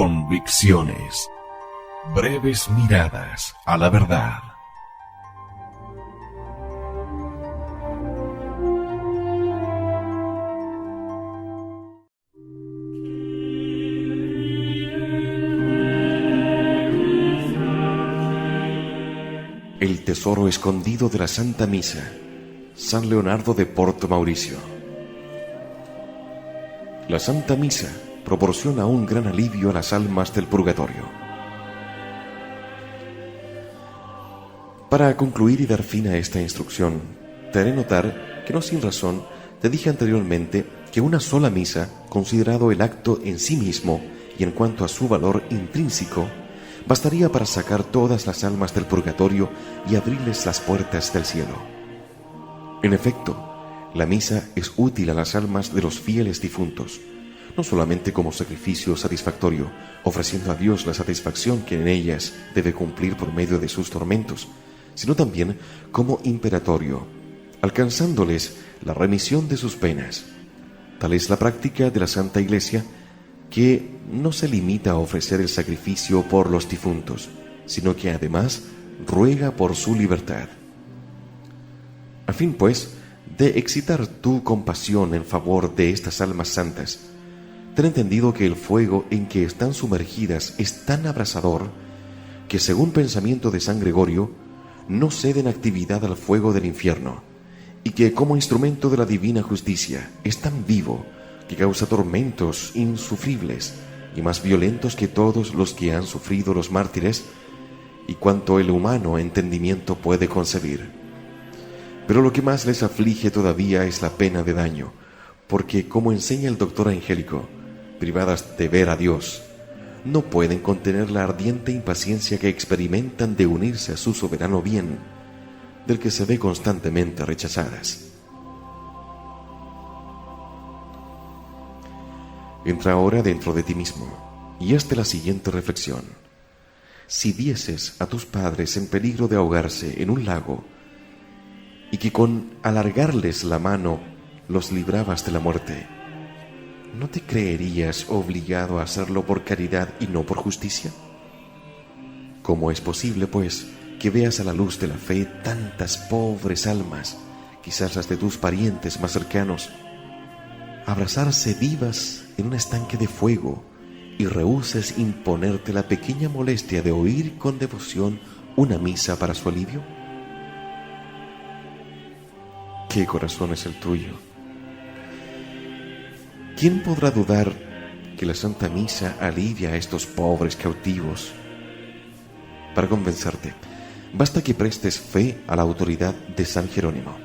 Convicciones. Breves miradas a la verdad. El tesoro escondido de la Santa Misa. San Leonardo de Porto Mauricio. La Santa Misa proporciona un gran alivio a las almas del purgatorio. Para concluir y dar fin a esta instrucción, te haré notar que no sin razón te dije anteriormente que una sola misa, considerado el acto en sí mismo y en cuanto a su valor intrínseco, bastaría para sacar todas las almas del purgatorio y abrirles las puertas del cielo. En efecto, la misa es útil a las almas de los fieles difuntos, no solamente como sacrificio satisfactorio, ofreciendo a Dios la satisfacción que en ellas debe cumplir por medio de sus tormentos, sino también como imperatorio, alcanzándoles la remisión de sus penas. Tal es la práctica de la Santa Iglesia, que no se limita a ofrecer el sacrificio por los difuntos, sino que además ruega por su libertad. A fin, pues, de excitar tu compasión en favor de estas almas santas, ten entendido que el fuego en que están sumergidas es tan abrasador que, según pensamiento de San Gregorio, no ceden actividad al fuego del infierno, y que como instrumento de la divina justicia es tan vivo que causa tormentos insufribles y más violentos que todos los que han sufrido los mártires y cuanto el humano entendimiento puede concebir. Pero lo que más les aflige todavía es la pena de daño, porque, como enseña el doctor Angélico, privadas de ver a Dios, no pueden contener la ardiente impaciencia que experimentan de unirse a su soberano bien, del que se ve constantemente rechazadas. Entra ahora dentro de ti mismo y hazte la siguiente reflexión. Si vieses a tus padres en peligro de ahogarse en un lago y que con alargarles la mano los librabas de la muerte, ¿no te creerías obligado a hacerlo por caridad y no por justicia? ¿Cómo es posible, pues, que veas a la luz de la fe tantas pobres almas, quizás las de tus parientes más cercanos, abrazarse vivas en un estanque de fuego y rehuses imponerte la pequeña molestia de oír con devoción una misa para su alivio? ¿Qué corazón es el tuyo? ¿Quién podrá dudar que la Santa Misa alivia a estos pobres cautivos? Para convencerte, basta que prestes fe a la autoridad de San Jerónimo.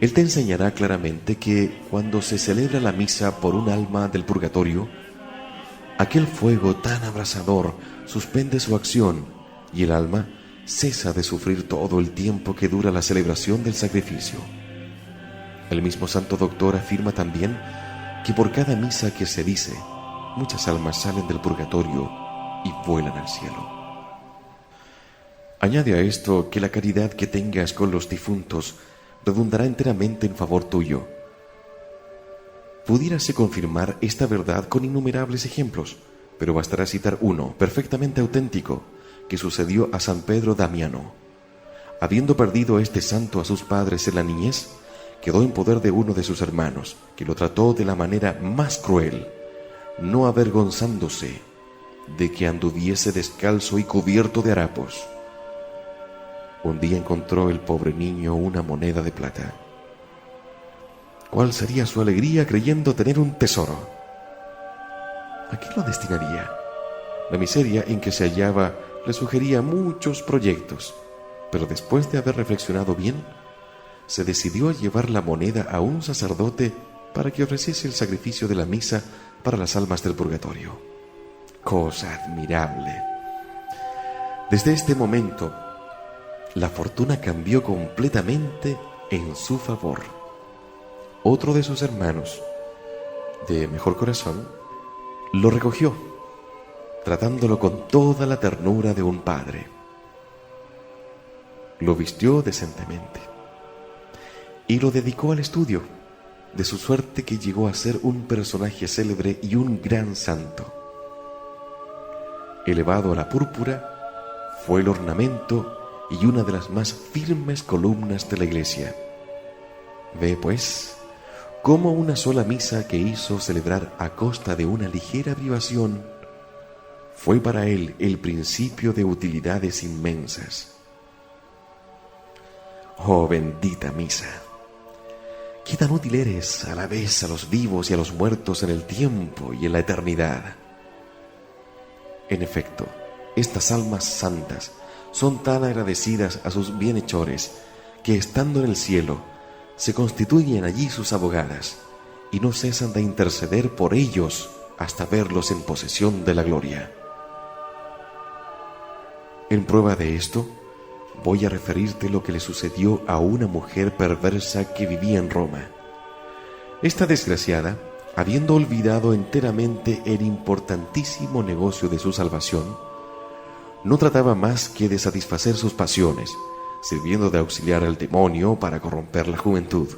Él te enseñará claramente que cuando se celebra la misa por un alma del purgatorio, aquel fuego tan abrasador suspende su acción y el alma cesa de sufrir todo el tiempo que dura la celebración del sacrificio. El mismo Santo Doctor afirma también que por cada misa que se dice, muchas almas salen del purgatorio y vuelan al cielo. Añade a esto que la caridad que tengas con los difuntos redundará enteramente en favor tuyo. Pudiérase confirmar esta verdad con innumerables ejemplos, pero bastará citar uno perfectamente auténtico que sucedió a San Pedro Damiano. Habiendo perdido este santo a sus padres en la niñez, quedó en poder de uno de sus hermanos, que lo trató de la manera más cruel, no avergonzándose de que anduviese descalzo y cubierto de harapos. Un día encontró el pobre niño una moneda de plata. ¿Cuál sería su alegría creyendo tener un tesoro? ¿A qué lo destinaría? La miseria en que se hallaba le sugería muchos proyectos, pero después de haber reflexionado bien, se decidió a llevar la moneda a un sacerdote para que ofreciese el sacrificio de la misa para las almas del purgatorio. Cosa admirable. Desde este momento, la fortuna cambió completamente en su favor. Otro de sus hermanos, de mejor corazón, lo recogió, tratándolo con toda la ternura de un padre. Lo vistió decentemente y lo dedicó al estudio, de su suerte que llegó a ser un personaje célebre y un gran santo. elevado a la púrpura, fue el ornamento y una de las más firmes columnas de la iglesia. Ve, pues, cómo una sola misa que hizo celebrar a costa de una ligera privación fue para él el principio de utilidades inmensas. Oh bendita misa, qué tan útil eres a la vez a los vivos y a los muertos en el tiempo y en la eternidad. En efecto, estas almas santas son tan agradecidas a sus bienhechores que, estando en el cielo, se constituyen allí sus abogadas y no cesan de interceder por ellos hasta verlos en posesión de la gloria. En prueba de esto, voy a referirte lo que le sucedió a una mujer perversa que vivía en Roma. Esta desgraciada, habiendo olvidado enteramente el importantísimo negocio de su salvación, no trataba más que de satisfacer sus pasiones, sirviendo de auxiliar al demonio para corromper la juventud.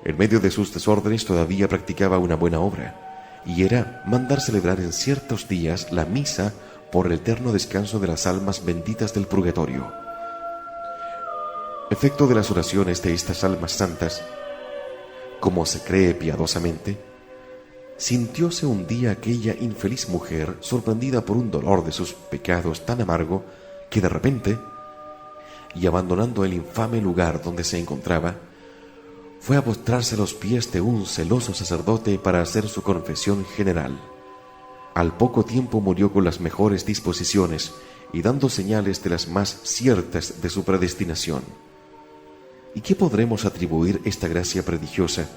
En medio de sus desórdenes todavía practicaba una buena obra, y era mandar celebrar en ciertos días la misa por el eterno descanso de las almas benditas del purgatorio. Efecto de las oraciones de estas almas santas, como se cree piadosamente, sintióse un día aquella infeliz mujer sorprendida por un dolor de sus pecados tan amargo que de repente, y abandonando el infame lugar donde se encontraba, fue a postrarse a los pies de un celoso sacerdote para hacer su confesión general. Al poco tiempo murió con las mejores disposiciones y dando señales de las más ciertas de su predestinación. ¿Y qué podremos atribuir esta gracia prodigiosa,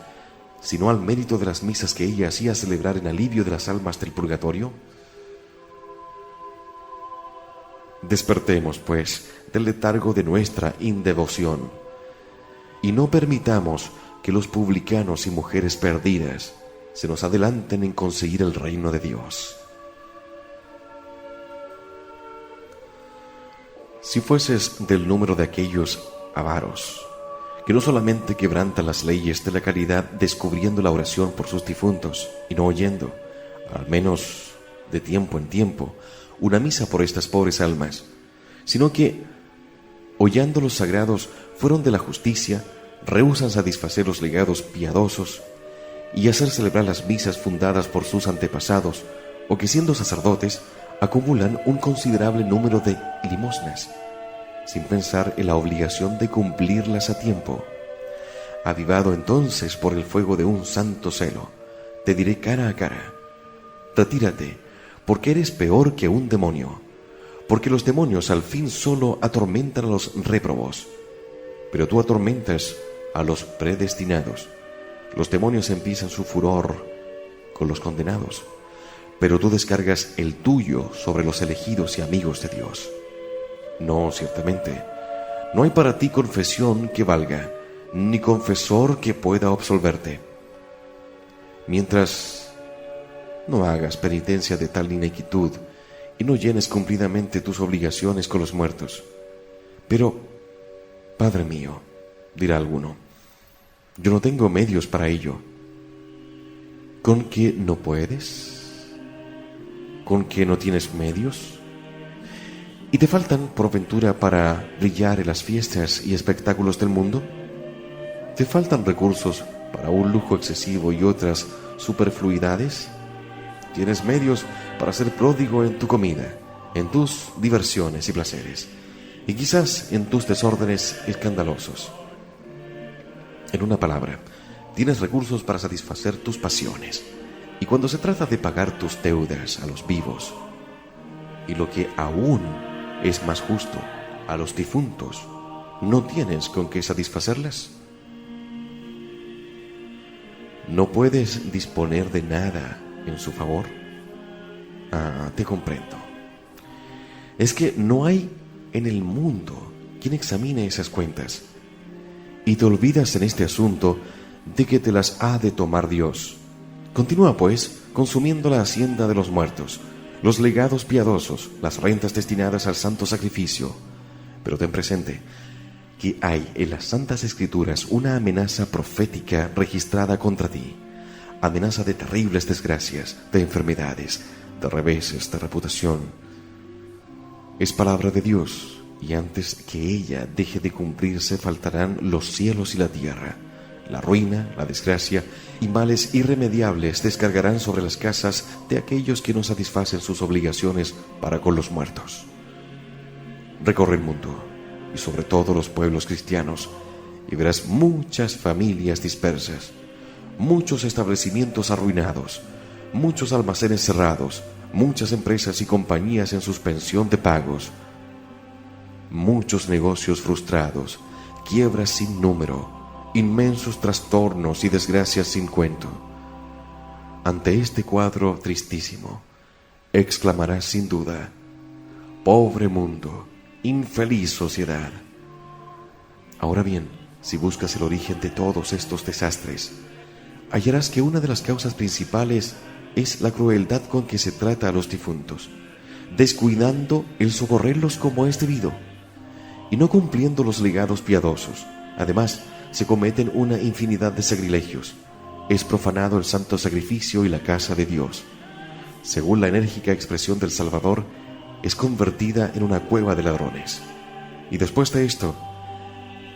sino al mérito de las misas que ella hacía celebrar en alivio de las almas del purgatorio? Despertemos, pues, del letargo de nuestra indevoción, y no permitamos que los publicanos y mujeres perdidas se nos adelanten en conseguir el reino de Dios. Si fueses del número de aquellos avaros, que no solamente quebrantan las leyes de la caridad descubriendo la oración por sus difuntos y no oyendo, al menos de tiempo en tiempo, una misa por estas pobres almas, sino que, hollando los sagrados, fueron de la justicia, rehúsan satisfacer los legados piadosos y hacer celebrar las misas fundadas por sus antepasados, o que siendo sacerdotes acumulan un considerable número de limosnas, sin pensar en la obligación de cumplirlas a tiempo. Avivado entonces por el fuego de un santo celo, te diré cara a cara: retírate, porque eres peor que un demonio, porque los demonios al fin solo atormentan a los réprobos, pero tú atormentas a los predestinados. Los demonios empiezan su furor con los condenados, pero tú descargas el tuyo sobre los elegidos y amigos de Dios. No, ciertamente, no hay para ti confesión que valga, ni confesor que pueda absolverte. Mientras no hagas penitencia de tal inequitud y no llenes cumplidamente tus obligaciones con los muertos. Pero, Padre mío, dirá alguno, yo no tengo medios para ello. ¿Con qué no puedes? ¿Con qué no tienes medios? ¿Y te faltan, por ventura, para brillar en las fiestas y espectáculos del mundo? ¿Te faltan recursos para un lujo excesivo y otras superfluidades? ¿Tienes medios para ser pródigo en tu comida, en tus diversiones y placeres, y quizás en tus desórdenes escandalosos? En una palabra, tienes recursos para satisfacer tus pasiones, y cuando se trata de pagar tus deudas a los vivos, y lo que aún es más justo, a los difuntos, ¿no tienes con qué satisfacerlas? ¿No puedes disponer de nada en su favor? Ah, te comprendo. Es que no hay en el mundo quien examine esas cuentas, y te olvidas en este asunto de que te las ha de tomar Dios. Continúa, pues, consumiendo la hacienda de los muertos, los legados piadosos, las rentas destinadas al santo sacrificio. Pero ten presente que hay en las Santas Escrituras una amenaza profética registrada contra ti, amenaza de terribles desgracias, de enfermedades, de reveses, de reputación, Es palabra de Dios, y antes que ella deje de cumplirse faltarán los cielos y la tierra. La ruina, la desgracia y males irremediables descargarán sobre las casas de aquellos que no satisfacen sus obligaciones para con los muertos. Recorre el mundo, y sobre todo los pueblos cristianos, y verás muchas familias dispersas, muchos establecimientos arruinados, muchos almacenes cerrados, muchas empresas y compañías en suspensión de pagos, muchos negocios frustrados, quiebras sin número, inmensos trastornos y desgracias sin cuento. Ante este cuadro tristísimo, exclamarás sin duda: pobre mundo, infeliz sociedad. Ahora bien, si buscas el origen de todos estos desastres, hallarás que una de las causas principales es la crueldad con que se trata a los difuntos, descuidando el socorrerlos como es debido, y no cumpliendo los legados piadosos. Además, se cometen una infinidad de sacrilegios. Es profanado el santo sacrificio y la casa de Dios. Según la enérgica expresión del Salvador, es convertida en una cueva de ladrones. Y después de esto,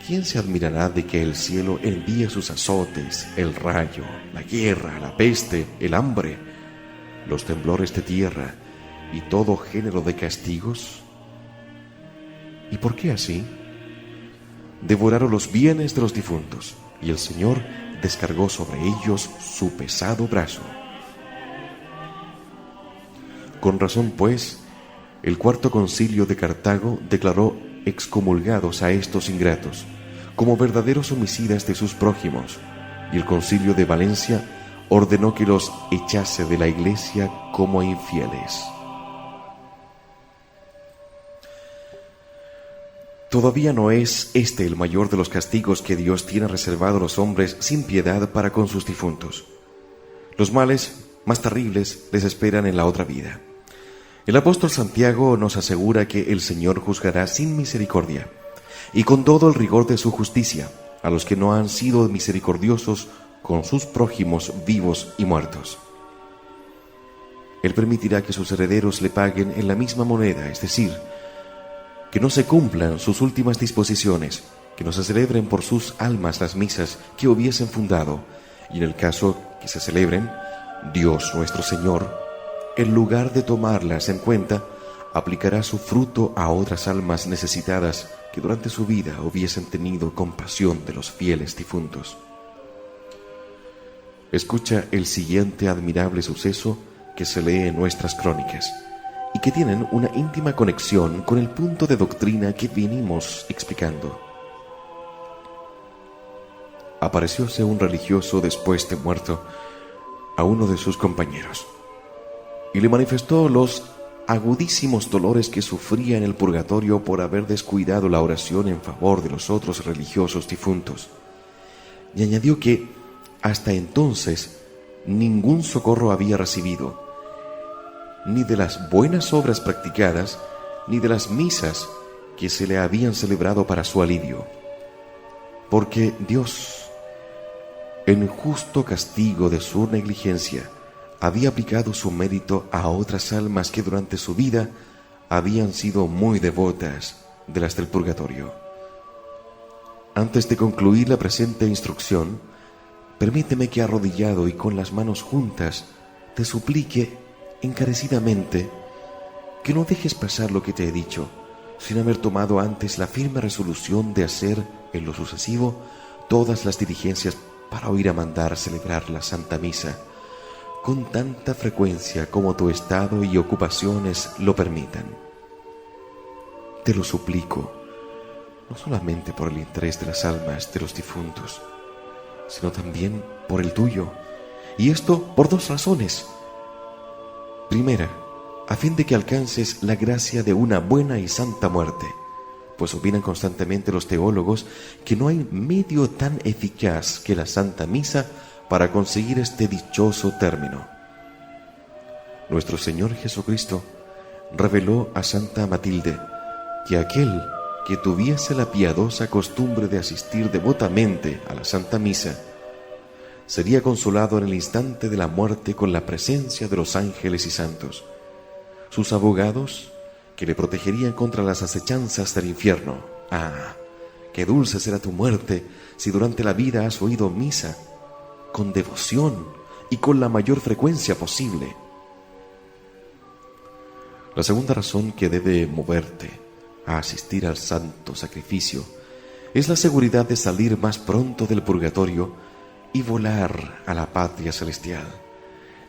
¿quién se admirará de que el cielo envíe sus azotes, el rayo, la guerra, la peste, el hambre, los temblores de tierra y todo género de castigos? ¿Y por qué así? Devoraron los bienes de los difuntos, y el Señor descargó sobre ellos su pesado brazo. Con razón, pues, el cuarto concilio de Cartago declaró excomulgados a estos ingratos, como verdaderos homicidas de sus prójimos, y el concilio de Valencia ordenó que los echase de la iglesia como a infieles. Todavía no es este el mayor de los castigos que Dios tiene reservado a los hombres sin piedad para con sus difuntos. Los males más terribles les esperan en la otra vida. El apóstol Santiago nos asegura que el Señor juzgará sin misericordia y con todo el rigor de su justicia a los que no han sido misericordiosos con sus prójimos vivos y muertos. Él permitirá que sus herederos le paguen en la misma moneda, es decir, que no se cumplan sus últimas disposiciones, que no se celebren por sus almas las misas que hubiesen fundado, y en el caso que se celebren, Dios nuestro Señor, en lugar de tomarlas en cuenta, aplicará su fruto a otras almas necesitadas que durante su vida hubiesen tenido compasión de los fieles difuntos. Escucha el siguiente admirable suceso que se lee en nuestras crónicas y que tienen una íntima conexión con el punto de doctrina que venimos explicando. Aparecióse un religioso después de muerto a uno de sus compañeros y le manifestó los agudísimos dolores que sufría en el purgatorio por haber descuidado la oración en favor de los otros religiosos difuntos, y añadió que hasta entonces ningún socorro había recibido, ni de las buenas obras practicadas, ni de las misas que se le habían celebrado para su alivio, porque Dios, en justo castigo de su negligencia, había aplicado su mérito a otras almas que durante su vida habían sido muy devotas de las del purgatorio. Antes de concluir la presente instrucción, permíteme que arrodillado y con las manos juntas te suplique encarecidamente que no dejes pasar lo que te he dicho, sin haber tomado antes la firme resolución de hacer en lo sucesivo todas las diligencias para oír a mandar celebrar la Santa Misa con tanta frecuencia como tu estado y ocupaciones lo permitan. Te lo suplico, no solamente por el interés de las almas de los difuntos, sino también por el tuyo, y esto por dos razones. Primera, a fin de que alcances la gracia de una buena y santa muerte, pues opinan constantemente los teólogos que no hay medio tan eficaz que la Santa Misa para conseguir este dichoso término. Nuestro Señor Jesucristo reveló a Santa Matilde que aquel que tuviese la piadosa costumbre de asistir devotamente a la Santa Misa sería consolado en el instante de la muerte con la presencia de los ángeles y santos. Sus abogados que le protegerían contra las acechanzas del infierno. Ah, qué dulce será tu muerte si durante la vida has oído misa con devoción y con la mayor frecuencia posible. La segunda razón que debe moverte a asistir al santo sacrificio es la seguridad de salir más pronto del purgatorio y volar a la patria celestial.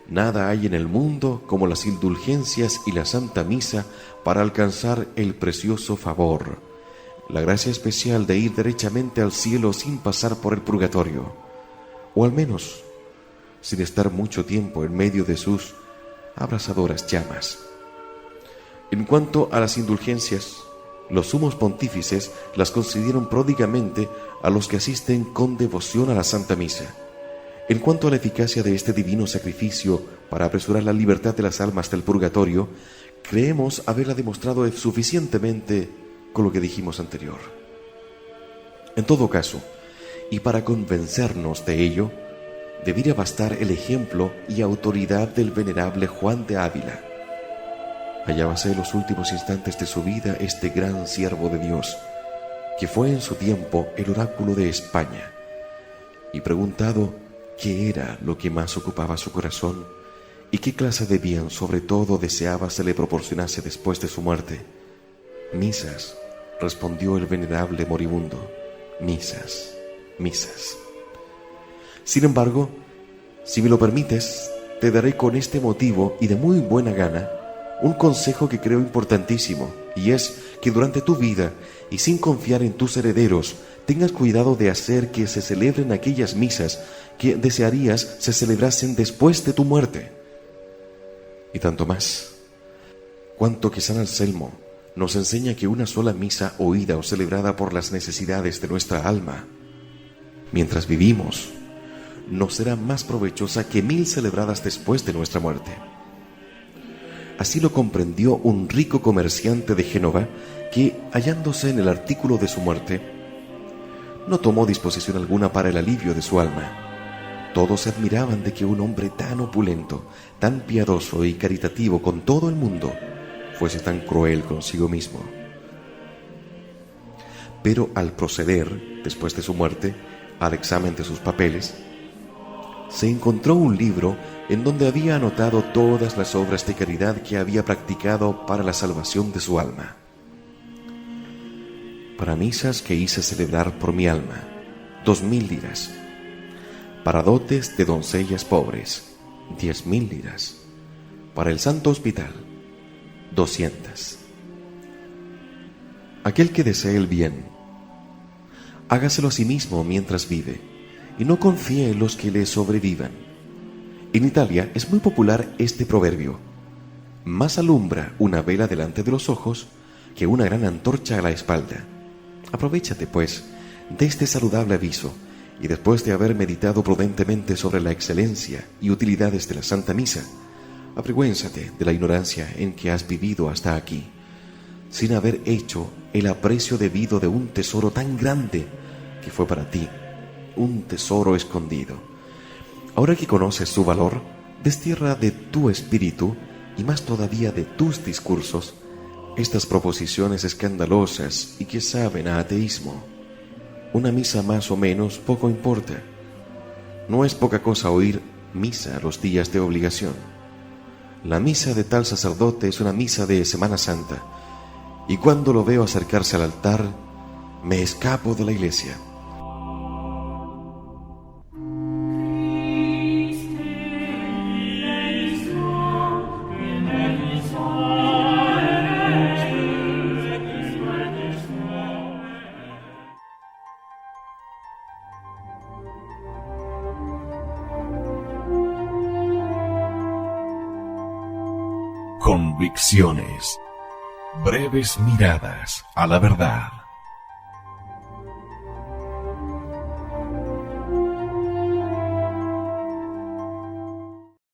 Nada hay en el mundo como las indulgencias y la Santa Misa para alcanzar el precioso favor, la gracia especial de ir derechamente al cielo sin pasar por el purgatorio, o al menos sin estar mucho tiempo en medio de sus abrasadoras llamas. En cuanto a las indulgencias, los sumos pontífices las concedieron pródigamente a los que asisten con devoción a la Santa Misa. En cuanto a la eficacia de este divino sacrificio para apresurar la libertad de las almas del purgatorio, creemos haberla demostrado suficientemente con lo que dijimos anterior. En todo caso, y para convencernos de ello, debería bastar el ejemplo y autoridad del venerable Juan de Ávila. Hallábase en los últimos instantes de su vida este gran siervo de Dios, que fue en su tiempo el oráculo de España, y preguntado qué era lo que más ocupaba su corazón y qué clase de bien sobre todo deseaba se le proporcionase después de su muerte. Misas, respondió el venerable moribundo, misas, misas. Sin embargo, si me lo permites, te daré con este motivo y de muy buena gana un consejo que creo importantísimo, y es que durante tu vida y sin confiar en tus herederos, tengas cuidado de hacer que se celebren aquellas misas que desearías se celebrasen después de tu muerte. Y tanto más, cuanto que San Anselmo nos enseña que una sola misa oída o celebrada por las necesidades de nuestra alma, mientras vivimos, nos será más provechosa que 1000 celebradas después de nuestra muerte. Así lo comprendió un rico comerciante de Génova que, hallándose en el artículo de su muerte, no tomó disposición alguna para el alivio de su alma. Todos se admiraban de que un hombre tan opulento, tan piadoso y caritativo con todo el mundo, fuese tan cruel consigo mismo. Pero al proceder, después de su muerte, al examen de sus papeles, se encontró un libro en donde había anotado todas las obras de caridad que había practicado para la salvación de su alma. Para misas que hice celebrar por mi alma, 2000 liras. Para dotes de doncellas pobres, 10.000 liras. Para el Santo Hospital, 200. Aquel que desee el bien, hágaselo a sí mismo mientras vive, y no confíe en los que le sobrevivan. En Italia es muy popular este proverbio: más alumbra una vela delante de los ojos que una gran antorcha a la espalda. Aprovéchate, pues, de este saludable aviso, y después de haber meditado prudentemente sobre la excelencia y utilidades de la Santa Misa, avergüénzate de la ignorancia en que has vivido hasta aquí, sin haber hecho el aprecio debido de un tesoro tan grande que fue para ti, un tesoro escondido. Ahora que conoces su valor, destierra de tu espíritu, y más todavía de tus discursos, estas proposiciones escandalosas y que saben a ateísmo. Una misa más o menos poco importa. No es poca cosa oír misa los días de obligación. La misa de tal sacerdote es una misa de Semana Santa, y cuando lo veo acercarse al altar, me escapo de la iglesia. Convicciones. Breves miradas a la verdad.